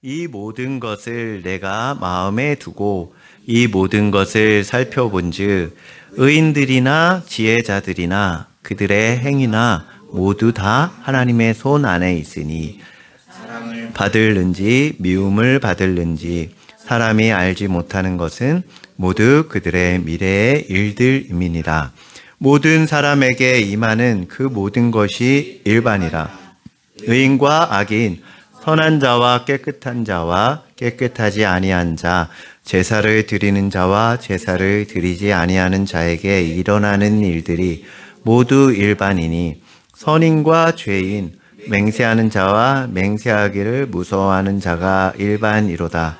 이 모든 것을 내가 마음에 두고 이 모든 것을 살펴본즉 의인들이나 지혜자들이나 그들의 행위나 모두 다 하나님의 손 안에 있으니 사랑을 받을는지 미움을 받을는지 사람이 알지 못하는 것은 모두 그들의 미래의 일들임이니라. 모든 사람에게 임하는 그 모든 것이 일반이라. 의인과 악인, 선한 자와 깨끗한 자와 깨끗하지 아니한 자, 제사를 드리는 자와 제사를 드리지 아니하는 자에게 일어나는 일들이 모두 일반이니 선인과 죄인, 맹세하는 자와 맹세하기를 무서워하는 자가 일반이로다.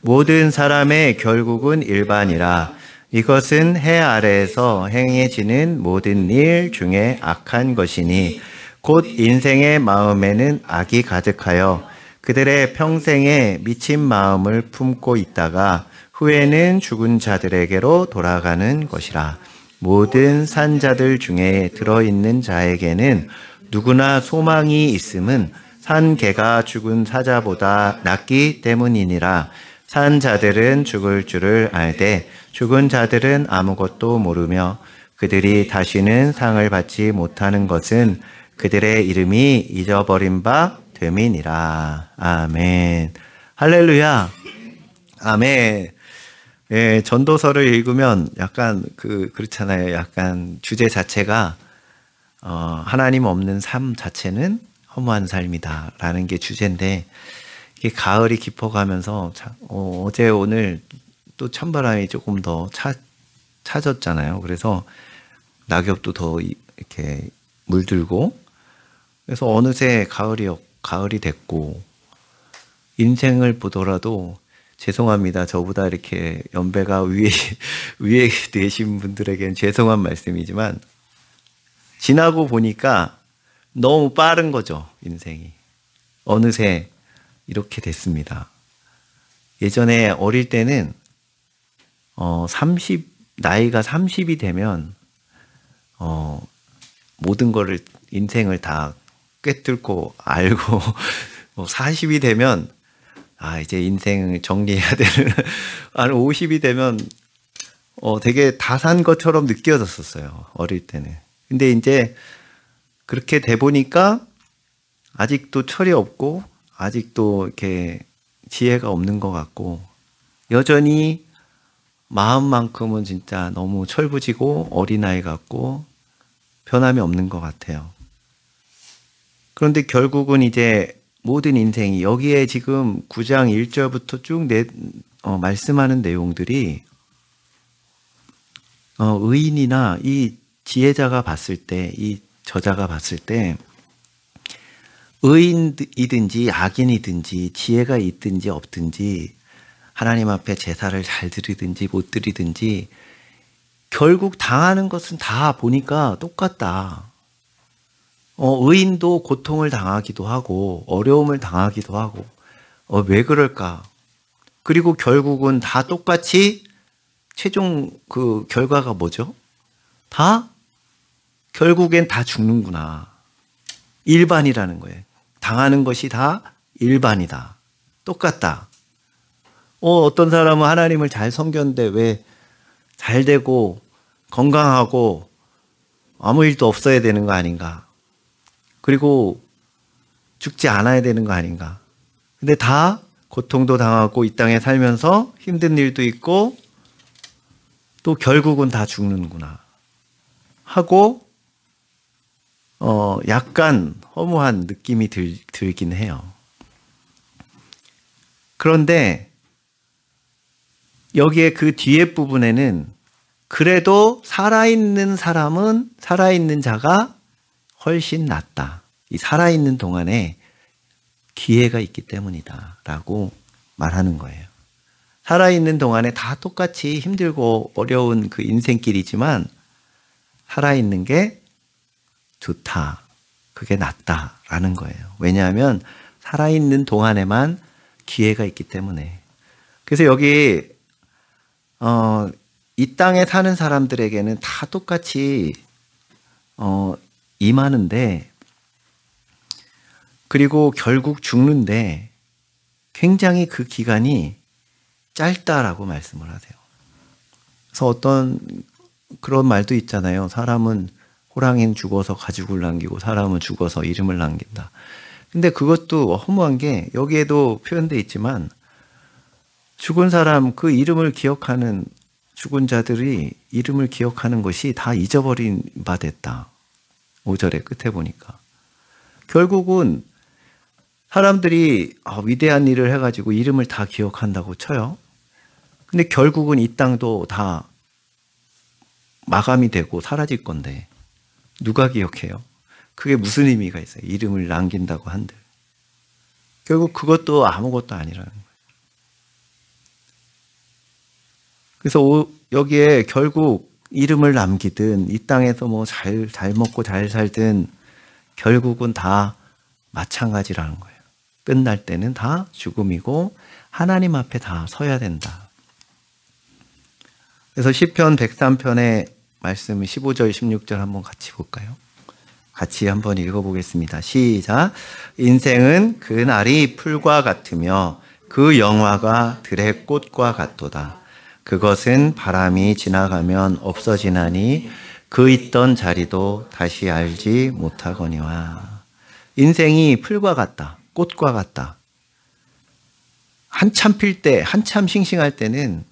모든 사람의 결국은 일반이라. 이것은 해 아래에서 행해지는 모든 일 중에 악한 것이니 곧 인생의 마음에는 악이 가득하여 그들의 평생에 미친 마음을 품고 있다가 후에는 죽은 자들에게로 돌아가는 것이라. 모든 산자들 중에 들어있는 자에게는 누구나 소망이 있음은 산 개가 죽은 사자보다 낫기 때문이니라. 산 자들은 죽을 줄을 알되 죽은 자들은 아무것도 모르며 그들이 다시는 상을 받지 못하는 것은 그들의 이름이 잊어버린 바 됨이니라. 아멘. 할렐루야. 아멘. 예, 전도서를 읽으면 약간 그렇잖아요. 약간 주제 자체가 하나님 없는 삶 자체는 허무한 삶이다라는 게 주제인데, 이게 가을이 깊어가면서 어제 오늘 또 찬바람이 조금 더 차졌잖아요. 그래서 낙엽도 더 이렇게 물들고, 그래서 어느새 가을이 됐고, 인생을 보더라도 죄송합니다. 저보다 이렇게 연배가 위에 되신 분들에게는 죄송한 말씀이지만, 지나고 보니까 너무 빠른 거죠, 인생이. 어느새 이렇게 됐습니다. 예전에 어릴 때는 나이가 30이 되면 모든 거를 인생을 다 꿰뚫고 알고 40이 되면 이제 인생을 정리해야 되는 한 50이 되면 되게 다 산 것처럼 느껴졌었어요. 어릴 때는. 근데 이제 그렇게 돼 보니까 아직도 철이 없고 아직도 이렇게 지혜가 없는 것 같고, 여전히 마음만큼은 진짜 너무 철부지고 어린아이 같고 변함이 없는 것 같아요. 그런데 결국은 이제 모든 인생이 여기에 지금 9장 1절부터 쭉 말씀하는 내용들이 의인이나 이 지혜자가 봤을 때, 이 저자가 봤을 때 의인이든지 악인이든지 지혜가 있든지 없든지 하나님 앞에 제사를 잘 드리든지 못 드리든지 결국 당하는 것은 다 보니까 똑같다. 의인도 고통을 당하기도 하고 어려움을 당하기도 하고 왜 그럴까? 그리고 결국은 다 똑같이 최종 그 결과가 뭐죠? 다 결국엔 다 죽는구나. 일반이라는 거예요. 당하는 것이 다 일반이다. 똑같다. 어떤 사람은 하나님을 잘 섬겼는데 왜 잘 되고 건강하고 아무 일도 없어야 되는 거 아닌가? 그리고 죽지 않아야 되는 거 아닌가? 근데 다 고통도 당하고 이 땅에 살면서 힘든 일도 있고 또 결국은 다 죽는구나 하고 약간 허무한 느낌이 들긴 해요. 그런데 여기에 그 뒤에 부분에는 그래도 살아있는 자가 훨씬 낫다. 이 살아있는 동안에 기회가 있기 때문이다 라고 말하는 거예요. 살아있는 동안에 다 똑같이 힘들고 어려운 그 인생길이지만 살아있는 게 좋다. 그게 낫다라는 거예요. 왜냐하면 살아있는 동안에만 기회가 있기 때문에. 그래서 여기 이 땅에 사는 사람들에게는 다 똑같이 임하는데, 그리고 결국 죽는데 굉장히 그 기간이 짧다라고 말씀을 하세요. 그래서 어떤 그런 말도 있잖아요. 사람은 호랑이는 죽어서 가죽을 남기고 사람은 죽어서 이름을 남긴다. 근데 그것도 허무한 게 여기에도 표현되어 있지만 죽은 사람 그 이름을 기억하는 죽은 자들이 이름을 기억하는 것이 다 잊어버린 바 됐다. 5절의 끝에 보니까. 결국은 사람들이 위대한 일을 해가지고 이름을 다 기억한다고 쳐요. 근데 결국은 이 땅도 다 마감이 되고 사라질 건데 누가 기억해요? 그게 무슨 의미가 있어요? 이름을 남긴다고 한들. 결국 그것도 아무것도 아니라는 거예요. 그래서 여기에 결국 이름을 남기든 이 땅에서 뭐 잘 먹고 잘 살든 결국은 다 마찬가지라는 거예요. 끝날 때는 다 죽음이고 하나님 앞에 다 서야 된다. 그래서 시편 103편의 말씀 15절 16절 한번 같이 볼까요? 같이 한번 읽어보겠습니다. 시작. 인생은 그 날이 풀과 같으며 그 영화가 들의 꽃과 같도다. 그것은 바람이 지나가면 없어지나니 그 있던 자리도 다시 알지 못하거니와. 인생이 풀과 같다. 꽃과 같다. 한참 필 때, 한참 싱싱할 때는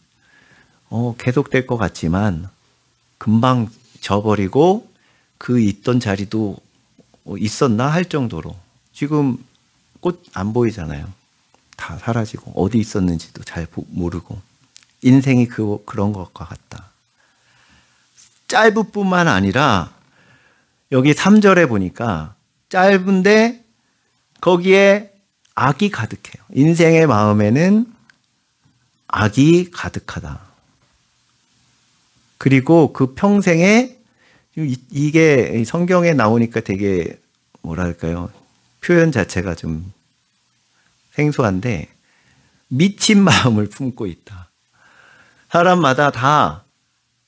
계속될 것 같지만 금방 져버리고 그 있던 자리도 있었나 할 정도로 지금 꽃 안 보이잖아요. 다 사라지고 어디 있었는지도 잘 모르고 인생이 그런 것과 같다. 짧을 뿐만 아니라 여기 3절에 보니까 짧은데 거기에 악이 가득해요. 인생의 마음에는 악이 가득하다. 그리고 그 평생에 이게 성경에 나오니까 되게 뭐랄까요? 표현 자체가 좀 생소한데 미친 마음을 품고 있다. 사람마다 다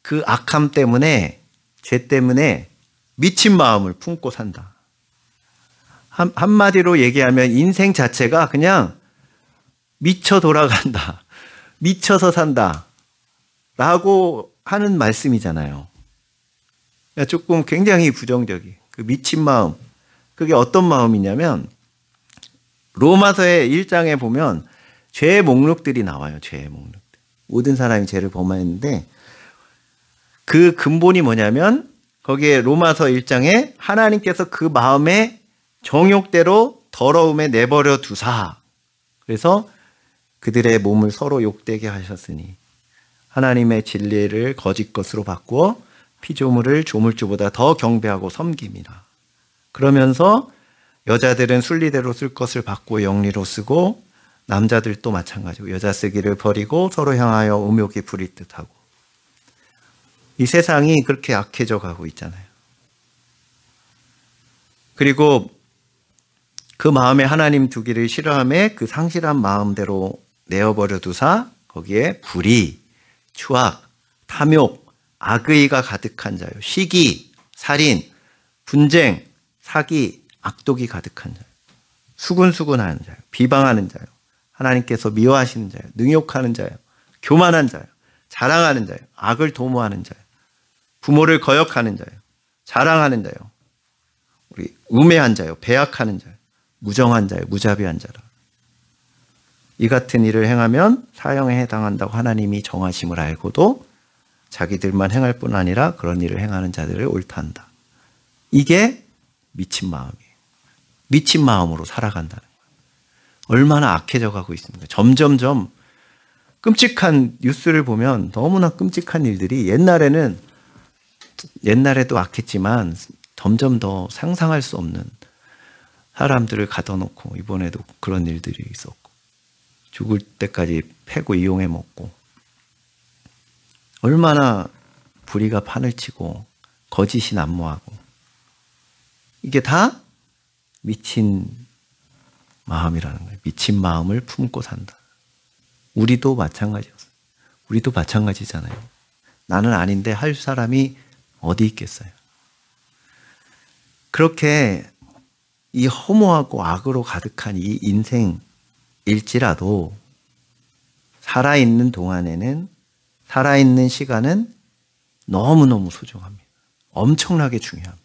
그 악함 때문에 죄 때문에 미친 마음을 품고 산다. 한마디로 얘기하면 인생 자체가 그냥 미쳐 돌아간다. 미쳐서 산다. 라고 하는 말씀이잖아요. 조금 굉장히 부정적이. 그 미친 마음. 그게 어떤 마음이냐면 로마서의 1장에 보면 죄의 목록들이 나와요. 죄의 목록들. 모든 사람이 죄를 범하였는데 그 근본이 뭐냐면 거기에 로마서 1장에 하나님께서 그 마음의 정욕대로 더러움에 내버려 두사. 그래서 그들의 몸을 서로 욕되게 하셨으니 하나님의 진리를 거짓 것으로 바꾸어 피조물을 조물주보다 더 경배하고 섬깁니다. 그러면서 여자들은 순리대로 쓸 것을 바꾸어 영리로 쓰고 남자들도 마찬가지고 여자 쓰기를 버리고 서로 향하여 음욕이 부릴 듯하고 이 세상이 그렇게 악해져 가고 있잖아요. 그리고 그 마음에 하나님 두기를 싫어함에 그 상실한 마음대로 내어버려 두사 거기에 불의, 추악, 탐욕, 악의가 가득한 자요. 시기, 살인, 분쟁, 사기, 악독이 가득한 자요. 수군수군하는 자요. 비방하는 자요. 하나님께서 미워하시는 자요. 능욕하는 자요. 교만한 자요. 자랑하는 자요. 악을 도모하는 자요. 부모를 거역하는 자요. 자랑하는 자요. 우리 우매한 자요. 배약하는 자요. 무정한 자요. 무자비한 자라. 이 같은 일을 행하면 사형에 해당한다고 하나님이 정하심을 알고도 자기들만 행할 뿐 아니라 그런 일을 행하는 자들을 옳다한다. 이게 미친 마음이에요. 미친 마음으로 살아간다는 거예요. 얼마나 악해져 가고 있습니까? 점점점 끔찍한 뉴스를 보면 너무나 끔찍한 일들이 옛날에도 악했지만 점점 더 상상할 수 없는 사람들을 가둬놓고 이번에도 그런 일들이 있었고 죽을 때까지 패고 이용해 먹고 얼마나 불의가 판을 치고 거짓이 난무하고 이게 다 미친 마음이라는 거예요. 미친 마음을 품고 산다. 우리도 마찬가지였어요. 우리도 마찬가지잖아요. 나는 아닌데 할 사람이 어디 있겠어요. 그렇게 이 허무하고 악으로 가득한 이 인생 일지라도 살아있는 동안에는, 살아있는 시간은 너무너무 소중합니다. 엄청나게 중요합니다.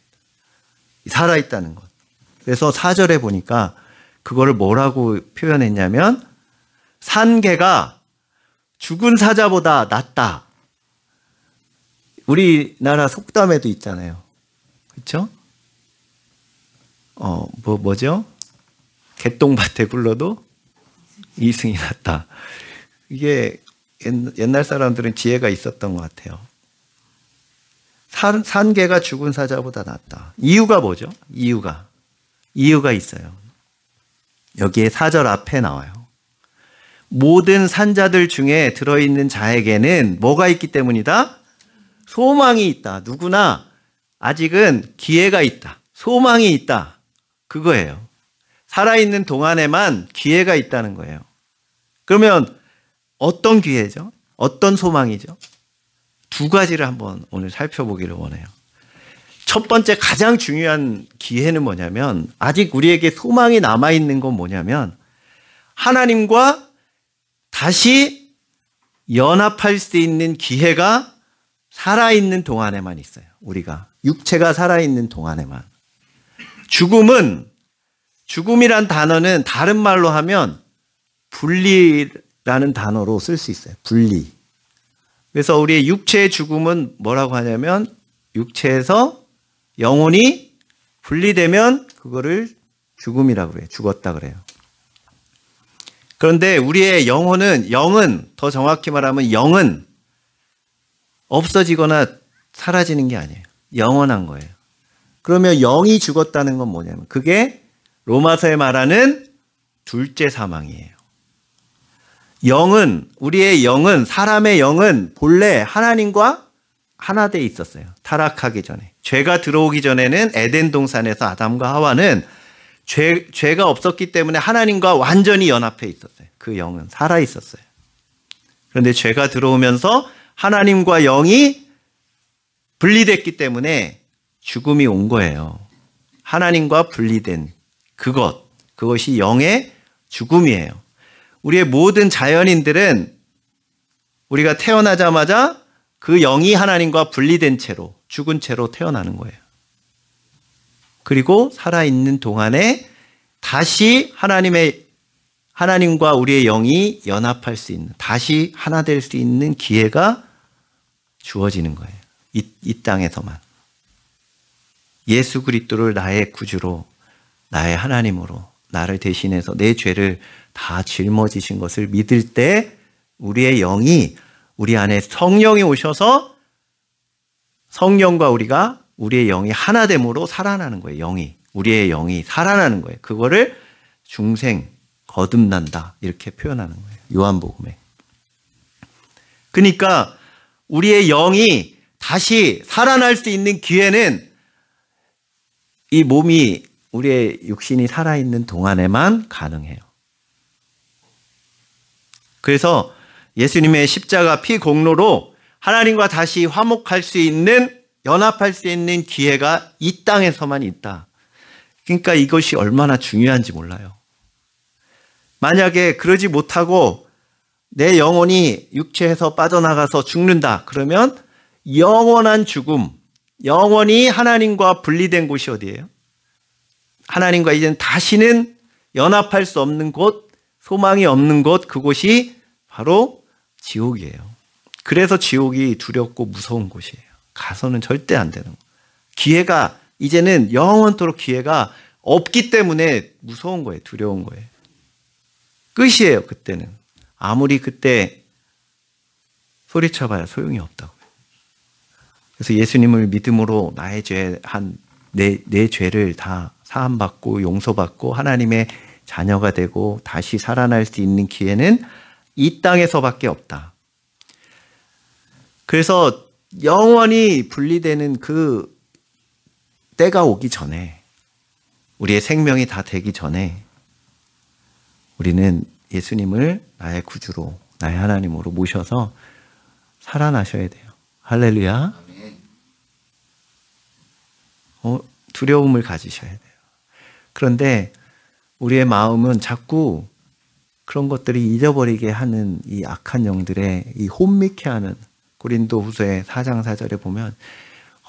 살아있다는 것. 그래서 4절에 보니까 그거를 뭐라고 표현했냐면 산 개가 죽은 사자보다 낫다. 우리나라 속담에도 있잖아요. 그렇죠? 뭐죠? 개똥밭에 굴러도 이승이 낫다. 이게 옛날 사람들은 지혜가 있었던 것 같아요. 산 개가 죽은 사자보다 낫다. 이유가 뭐죠? 이유가 있어요. 여기에 4절 앞에 나와요. 모든 산자들 중에 들어있는 자에게는 뭐가 있기 때문이다? 소망이 있다. 누구나 아직은 기회가 있다. 소망이 있다. 그거예요. 살아있는 동안에만 기회가 있다는 거예요. 그러면 어떤 기회죠? 어떤 소망이죠? 두 가지를 한번 오늘 살펴보기를 원해요. 첫 번째 가장 중요한 기회는 뭐냐면, 아직 우리에게 소망이 남아있는 건 뭐냐면 하나님과 다시 연합할 수 있는 기회가 살아있는 동안에만 있어요. 우리가 육체가 살아있는 동안에만. 죽음이란 단어는 다른 말로 하면 분리라는 단어로 쓸 수 있어요. 분리. 그래서 우리의 육체의 죽음은 뭐라고 하냐면, 육체에서 영혼이 분리되면 그거를 죽음이라고 그래요. 죽었다 그래요. 그런데 우리의 영은 더 정확히 말하면 영은 없어지거나 사라지는 게 아니에요. 영원한 거예요. 그러면 영이 죽었다는 건 뭐냐면, 그게 로마서에 말하는 둘째 사망이에요. 우리의 영은, 사람의 영은 본래 하나님과 하나 돼 있었어요. 타락하기 전에. 죄가 들어오기 전에는 에덴 동산에서 아담과 하와는 죄가 없었기 때문에 하나님과 완전히 연합해 있었어요. 그 영은 살아 있었어요. 그런데 죄가 들어오면서 하나님과 영이 분리됐기 때문에 죽음이 온 거예요. 하나님과 분리된 그것이 영의 죽음이에요. 우리의 모든 자연인들은 우리가 태어나자마자 그 영이 하나님과 분리된 채로, 죽은 채로 태어나는 거예요. 그리고 살아있는 동안에 다시 하나님과 우리의 영이 연합할 수 있는, 다시 하나 될 수 있는 기회가 주어지는 거예요. 이 땅에서만. 예수 그리스도를 나의 구주로, 나의 하나님으로, 나를 대신해서 내 죄를 다 짊어지신 것을 믿을 때 우리의 영이, 우리 안에 성령이 오셔서 성령과 우리의 영이 하나됨으로 살아나는 거예요. 우리의 영이 살아나는 거예요. 그거를 중생, 거듭난다, 이렇게 표현하는 거예요. 요한복음에. 그러니까 우리의 영이 다시 살아날 수 있는 기회는 이 몸이, 우리의 육신이 살아있는 동안에만 가능해요. 그래서 예수님의 십자가 피 공로로 하나님과 다시 화목할 수 있는, 연합할 수 있는 기회가 이 땅에서만 있다. 그러니까 이것이 얼마나 중요한지 몰라요. 만약에 그러지 못하고 내 영혼이 육체에서 빠져나가서 죽는다. 그러면 영원한 죽음, 영원히 하나님과 분리된 곳이 어디예요? 하나님과 이제는 다시는 연합할 수 없는 곳, 소망이 없는 곳, 그곳이 바로 지옥이에요. 그래서 지옥이 두렵고 무서운 곳이에요. 가서는 절대 안 되는 거예요. 기회가, 이제는 영원토록 기회가 없기 때문에 무서운 거예요. 두려운 거예요. 끝이에요. 그때는. 아무리 그때 소리쳐봐야 소용이 없다고요. 그래서 예수님을 믿음으로 나의 내 죄를 다 사함받고 용서받고 하나님의 자녀가 되고 다시 살아날 수 있는 기회는 이 땅에서밖에 없다. 그래서 영원히 분리되는 그 때가 오기 전에, 우리의 생명이 다 되기 전에 우리는 예수님을 나의 구주로, 나의 하나님으로 모셔서 살아나셔야 돼요. 할렐루야. 두려움을 가지셔야 돼요. 그런데 우리의 마음은 자꾸 그런 것들이 잊어버리게 하는 이 악한 영들의 이 혼미케 하는, 고린도후서의 4장 4절에 보면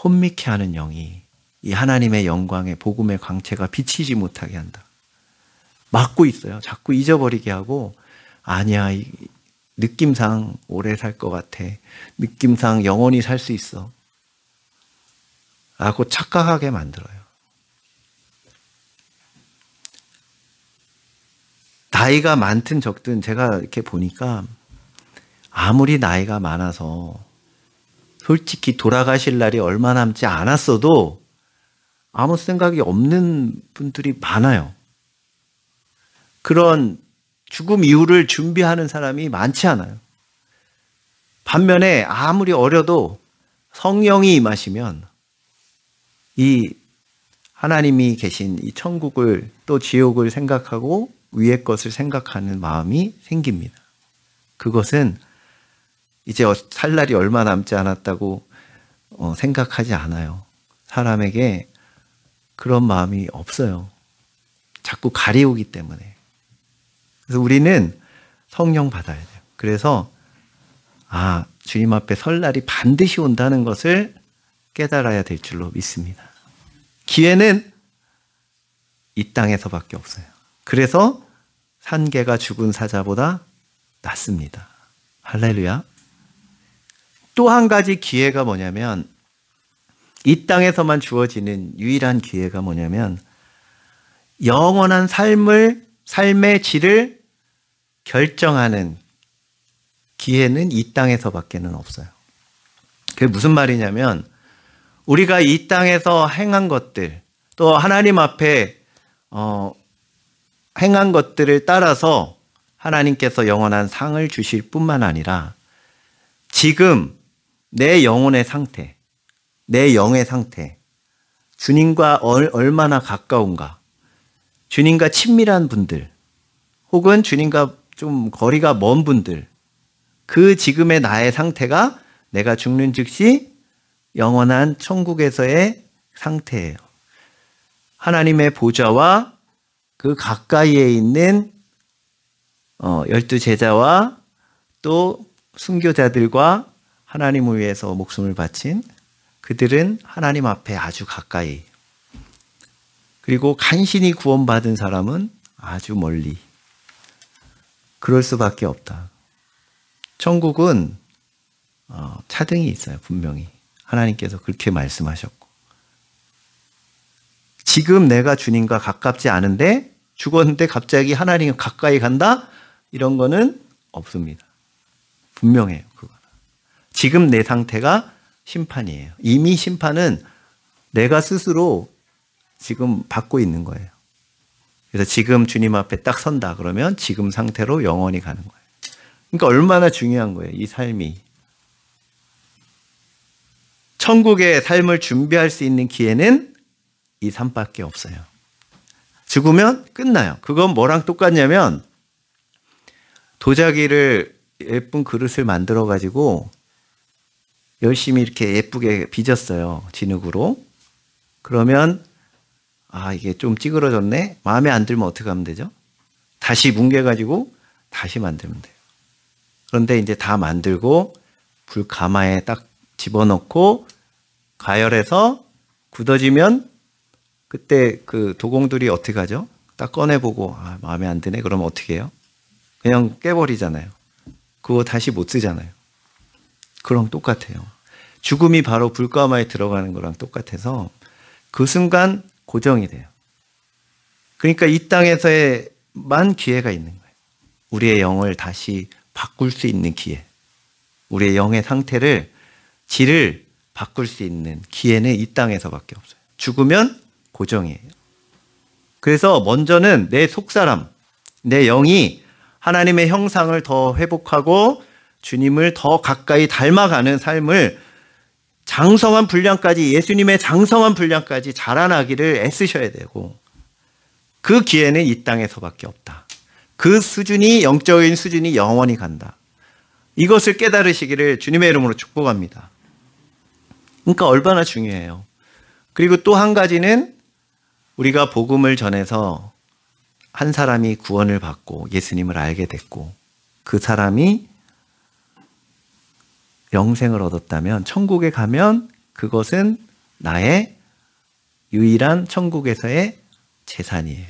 혼미케 하는 영이 이 하나님의 영광의 복음의 광채가 비치지 못하게 한다. 막고 있어요. 자꾸 잊어버리게 하고, 아니야, 느낌상 오래 살 것 같아. 느낌상 영원히 살 수 있어. 라고 착각하게 만들어요. 나이가 많든 적든 제가 이렇게 보니까 아무리 나이가 많아서 솔직히 돌아가실 날이 얼마 남지 않았어도 아무 생각이 없는 분들이 많아요. 그런 죽음 이후를 준비하는 사람이 많지 않아요. 반면에 아무리 어려도 성령이 임하시면 이 하나님이 계신 이 천국을 또 지옥을 생각하고 위의 것을 생각하는 마음이 생깁니다. 그것은 이제 살 날이 얼마 남지 않았다고 생각하지 않아요. 사람에게 그런 마음이 없어요. 자꾸 가리우기 때문에. 그래서 우리는 성령 받아야 돼요. 그래서 주님 앞에 설 날이 반드시 온다는 것을 깨달아야 될 줄로 믿습니다. 기회는 이 땅에서밖에 없어요. 그래서 산개가 죽은 사자보다 낫습니다. 할렐루야. 또 한 가지 기회가 뭐냐면, 이 땅에서만 주어지는 유일한 기회가 뭐냐면, 영원한 삶의 질을 결정하는 기회는 이 땅에서밖에는 없어요. 그게 무슨 말이냐면, 우리가 이 땅에서 행한 것들, 또 하나님 앞에 행한 것들을 따라서 하나님께서 영원한 상을 주실 뿐만 아니라, 지금 내 영혼의 상태, 내 영의 상태, 주님과 얼마나 가까운가, 주님과 친밀한 분들, 혹은 주님과 좀 거리가 먼 분들, 그 지금의 나의 상태가 내가 죽는 즉시 영원한 천국에서의 상태예요. 하나님의 보좌와 그 가까이에 있는 12 제자와 또 순교자들과 하나님을 위해서 목숨을 바친 그들은 하나님 앞에 아주 가까이, 그리고 간신히 구원받은 사람은 아주 멀리. 그럴 수밖에 없다. 천국은 차등이 있어요. 분명히 하나님께서 그렇게 말씀하셨고, 지금 내가 주님과 가깝지 않은데 죽었는데 갑자기 하나님 가까이 간다? 이런 거는 없습니다. 분명해요. 그거는. 지금 내 상태가 심판이에요. 이미 심판은 내가 스스로 지금 받고 있는 거예요. 그래서 지금 주님 앞에 딱 선다 그러면 지금 상태로 영원히 가는 거예요. 그러니까 얼마나 중요한 거예요, 이 삶이. 천국의 삶을 준비할 수 있는 기회는 이 삶밖에 없어요. 죽으면 끝나요. 그건 뭐랑 똑같냐면, 도자기를 예쁜 그릇을 만들어 가지고 열심히 이렇게 예쁘게 빚었어요. 진흙으로. 그러면 이게 좀 찌그러졌네? 마음에 안 들면 어떻게 하면 되죠? 다시 뭉개가지고 다시 만들면 돼요. 그런데 이제 다 만들고 불가마에 딱 집어넣고 가열해서 굳어지면 그때 그 도공들이 어떻게 하죠? 딱 꺼내보고 마음에 안 드네? 그러면 어떻게 해요? 그냥 깨버리잖아요. 그거 다시 못 쓰잖아요. 그럼 똑같아요. 죽음이 바로 불가마에 들어가는 거랑 똑같아서 그 순간 고정이 돼요. 그러니까 이 땅에서만 기회가 있는 거예요. 우리의 영을 다시 바꿀 수 있는 기회. 우리의 영의 상태를, 질을 바꿀 수 있는 기회는 이 땅에서밖에 없어요. 죽으면 고정이에요. 그래서 먼저는 내 속사람, 내 영이 하나님의 형상을 더 회복하고 주님을 더 가까이 닮아가는 삶을, 장성한 분량까지, 예수님의 장성한 분량까지 자라나기를 애쓰셔야 되고, 그 기회는 이 땅에서밖에 없다. 그 수준이, 영적인 수준이 영원히 간다. 이것을 깨달으시기를 주님의 이름으로 축복합니다. 그러니까 얼마나 중요해요. 그리고 또 한 가지는, 우리가 복음을 전해서 한 사람이 구원을 받고 예수님을 알게 됐고 그 사람이 영생을 얻었다면 천국에 가면 그것은 나의 유일한 천국에서의 재산이에요.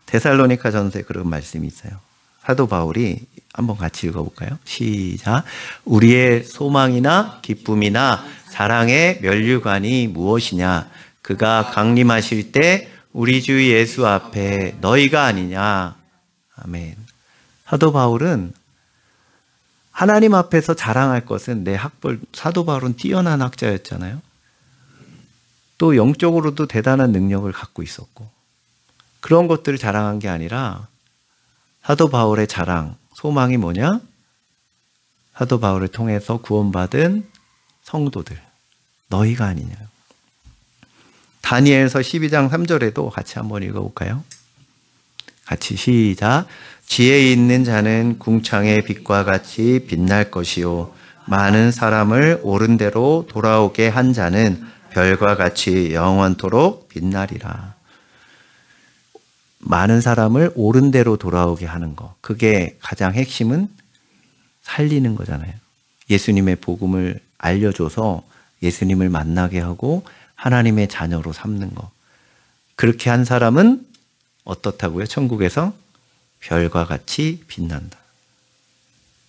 데살로니가 전서에 그런 말씀이 있어요. 사도 바울이 한번 같이 읽어볼까요? 시작. 우리의 소망이나 기쁨이나 사랑의 면류관이 무엇이냐? 그가 강림하실 때 우리 주 예수 앞에 너희가 아니냐. 아멘. 사도 바울은 하나님 앞에서 자랑할 것은 내 학벌, 사도 바울은 뛰어난 학자였잖아요. 또 영적으로도 대단한 능력을 갖고 있었고 그런 것들을 자랑한 게 아니라 사도 바울의 자랑, 소망이 뭐냐? 사도 바울을 통해서 구원받은 성도들, 너희가 아니냐. 다니엘서 12장 3절에도 같이 한번 읽어볼까요? 같이 시작. 지혜 있는 자는 궁창의 빛과 같이 빛날 것이요 많은 사람을 옳은 대로 돌아오게 한 자는 별과 같이 영원토록 빛나리라. 많은 사람을 옳은 대로 돌아오게 하는 거, 그게 가장 핵심은 살리는 거잖아요. 예수님의 복음을 알려줘서 예수님을 만나게 하고 하나님의 자녀로 삼는 거. 그렇게 한 사람은 어떻다고요? 천국에서 별과 같이 빛난다.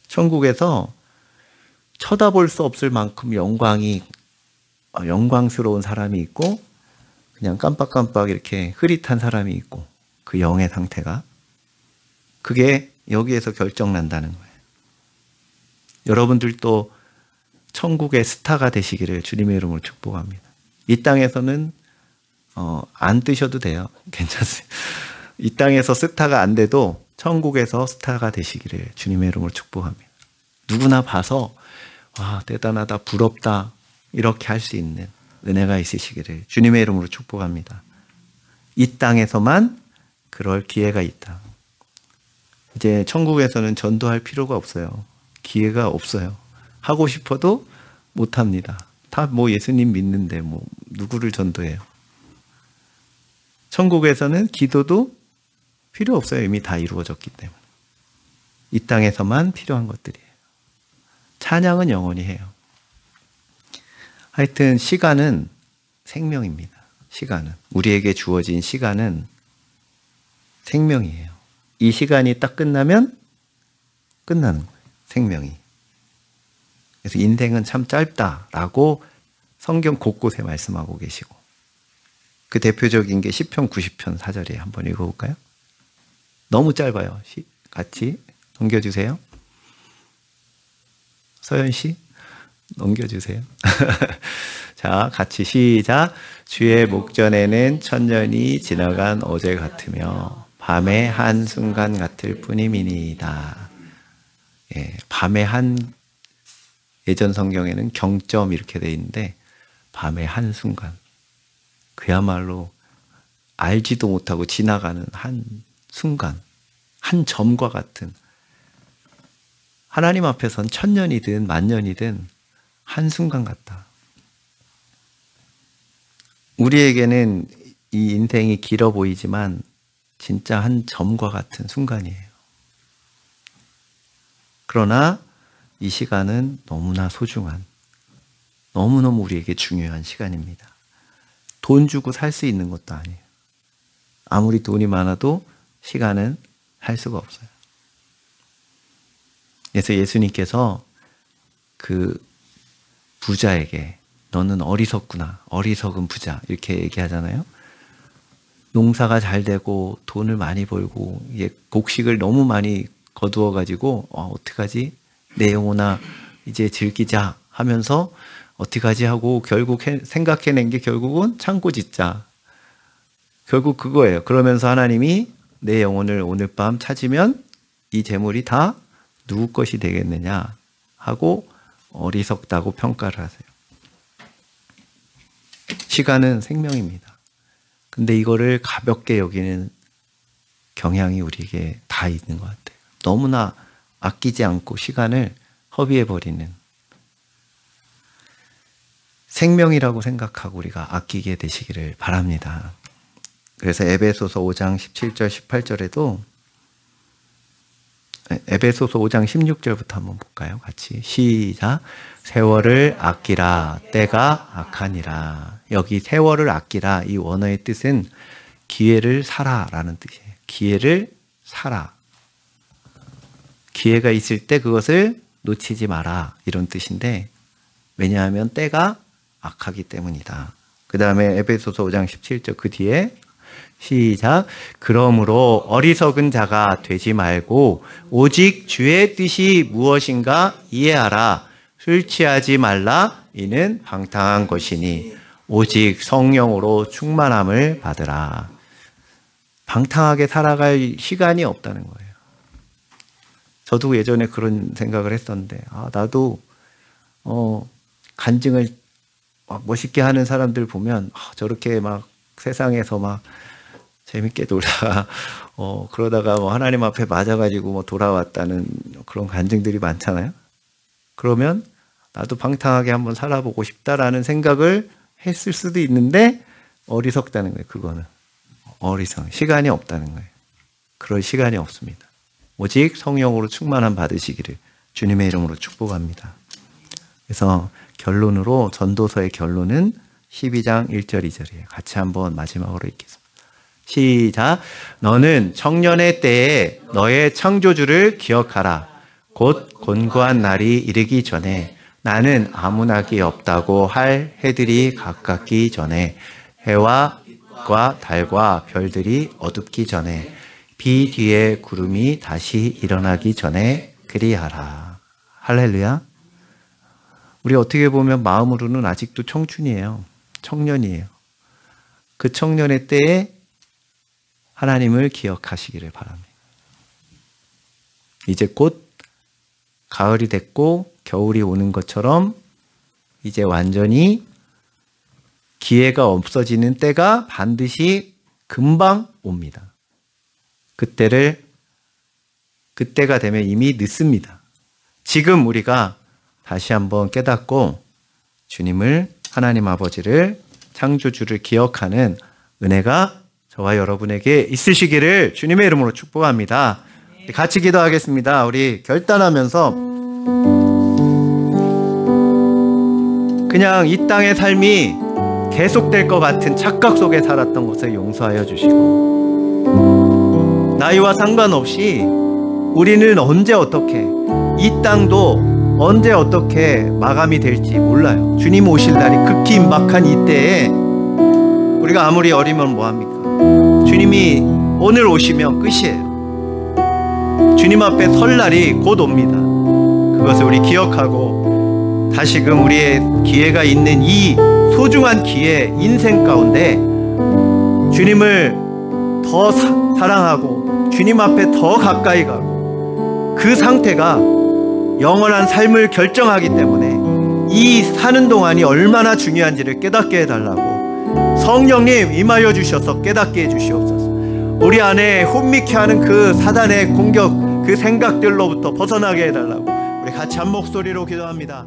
천국에서 쳐다볼 수 없을 만큼 영광스러운 사람이 있고 그냥 깜빡깜빡 이렇게 흐릿한 사람이 있고 그 영의 상태가 그게 여기에서 결정난다는 거예요. 여러분들도 천국의 스타가 되시기를 주님의 이름으로 축복합니다. 이 땅에서는 안 뜨셔도 돼요. 괜찮습니다. 이 땅에서 스타가 안 돼도 천국에서 스타가 되시기를 주님의 이름으로 축복합니다. 누구나 봐서 와, 대단하다, 부럽다 이렇게 할 수 있는 은혜가 있으시기를 주님의 이름으로 축복합니다. 이 땅에서만 그럴 기회가 있다. 이제 천국에서는 전도할 필요가 없어요. 기회가 없어요. 하고 싶어도 못합니다. 다 예수님 믿는데 누구를 전도해요. 천국에서는 기도도 필요 없어요. 이미 다 이루어졌기 때문에. 이 땅에서만 필요한 것들이에요. 찬양은 영원히 해요. 하여튼 시간은 생명입니다. 시간은. 우리에게 주어진 시간은 생명이에요. 이 시간이 딱 끝나면 끝나는 거예요. 생명이. 그래서 인생은 참 짧다라고 성경 곳곳에 말씀하고 계시고 그 대표적인 게 시편 90편 4절에 한번 읽어볼까요? 너무 짧아요. 같이 넘겨주세요. 서연 씨 넘겨주세요. 자, 같이 시작. 주의 목전에는 천년이 지나간 어제 같으며 밤의 한 순간 같을 뿐임이니이다. 예, 밤의 한 예전 성경에는 경점 이렇게 돼 있는데 밤의 한 순간 그야말로 알지도 못하고 지나가는 한 순간 한 점과 같은 하나님 앞에선 천년이든 만년이든 한순간 같다. 우리에게는 이 인생이 길어 보이지만 진짜 한 점과 같은 순간이에요. 그러나 이 시간은 너무나 소중한, 너무너무 우리에게 중요한 시간입니다. 돈 주고 살 수 있는 것도 아니에요. 아무리 돈이 많아도 시간은 살 수가 없어요. 그래서 예수님께서 그 부자에게 너는 어리석구나, 어리석은 부자 이렇게 얘기하잖아요. 농사가 잘 되고 돈을 많이 벌고 이게 곡식을 너무 많이 거두어 가지고 어떡하지? 내 영혼아 이제 즐기자 하면서 어떡하지 하고 결국 생각해낸 게 결국은 창고 짓자. 결국 그거예요. 그러면서 하나님이 내 영혼을 오늘 밤 찾으면 이 재물이 다 누구 것이 되겠느냐 하고 어리석다고 평가를 하세요. 시간은 생명입니다. 근데 이거를 가볍게 여기는 경향이 우리에게 다 있는 것 같아요. 너무나 아끼지 않고 시간을 허비해버리는 생명이라고 생각하고 우리가 아끼게 되시기를 바랍니다. 그래서 에베소서 5장 17절 18절에도 에베소서 5장 16절부터 한번 볼까요? 같이 시작. 세월을 아끼라 때가 악하니라. 여기 세월을 아끼라 이 원어의 뜻은 기회를 사라라는 뜻이에요. 기회를 사라. 기회가 있을 때 그것을 놓치지 마라 이런 뜻인데 왜냐하면 때가 악하기 때문이다. 그 다음에 에베소서 5장 17절 그 뒤에 시작. 그러므로 어리석은 자가 되지 말고 오직 주의 뜻이 무엇인가 이해하라. 술 취하지 말라. 이는 방탕한 것이니 오직 성령으로 충만함을 받으라. 방탕하게 살아갈 시간이 없다는 거예요. 저도 예전에 그런 생각을 했었는데 나도 간증을 멋있게 하는 사람들 보면 저렇게 막 세상에서 막 재밌게 놀다가 그러다가 뭐 하나님 앞에 맞아가지고 뭐 돌아왔다는 그런 간증들이 많잖아요. 그러면 나도 방탕하게 한번 살아보고 싶다라는 생각을 했을 수도 있는데 어리석다는 거예요. 그거는 어리석. 시간이 없다는 거예요. 그럴 시간이 없습니다. 오직 성령으로 충만함 받으시기를 주님의 이름으로 축복합니다. 그래서 결론으로 전도서의 결론은 12장 1절 2절이에요. 같이 한번 마지막으로 읽겠습니다. 시작. 너는 청년의 때에 너의 창조주를 기억하라. 곧 곤고한 날이 이르기 전에 나는 아무 낙이 없다고 할 해들이 가깝기 전에 해와 빛과 달과 별들이 어둡기 전에 비 뒤에 구름이 다시 일어나기 전에 그리하라. 할렐루야. 우리 어떻게 보면 마음으로는 아직도 청춘이에요. 청년이에요. 그 청년의 때에 하나님을 기억하시기를 바랍니다. 이제 곧 가을이 됐고 겨울이 오는 것처럼 이제 완전히 기회가 없어지는 때가 반드시 금방 옵니다. 그때가 되면 이미 늦습니다. 지금 우리가 다시 한번 깨닫고 주님을 하나님 아버지를 창조주를 기억하는 은혜가 저와 여러분에게 있으시기를 주님의 이름으로 축복합니다. 같이 기도하겠습니다. 우리 결단하면서 그냥 이 땅의 삶이 계속될 것 같은 착각 속에 살았던 것을 용서하여 주시고 나이와 상관없이 우리는 언제 어떻게 이 땅도 언제 어떻게 마감이 될지 몰라요. 주님 오실 날이 극히 임박한 이때에 우리가 아무리 어리면 뭐합니까? 주님이 오늘 오시면 끝이에요. 주님 앞에 설 날이 곧 옵니다. 그것을 우리 기억하고 다시금 우리의 기회가 있는 이 소중한 기회 인생 가운데 주님을 더 사랑하고 주님 앞에 더 가까이 가고 그 상태가 영원한 삶을 결정하기 때문에 이 사는 동안이 얼마나 중요한지를 깨닫게 해달라고 성령님 임하여 주셔서 깨닫게 해주시옵소서. 우리 안에 혼미케 하는 그 사단의 공격 그 생각들로부터 벗어나게 해달라고 우리 같이 한 목소리로 기도합니다.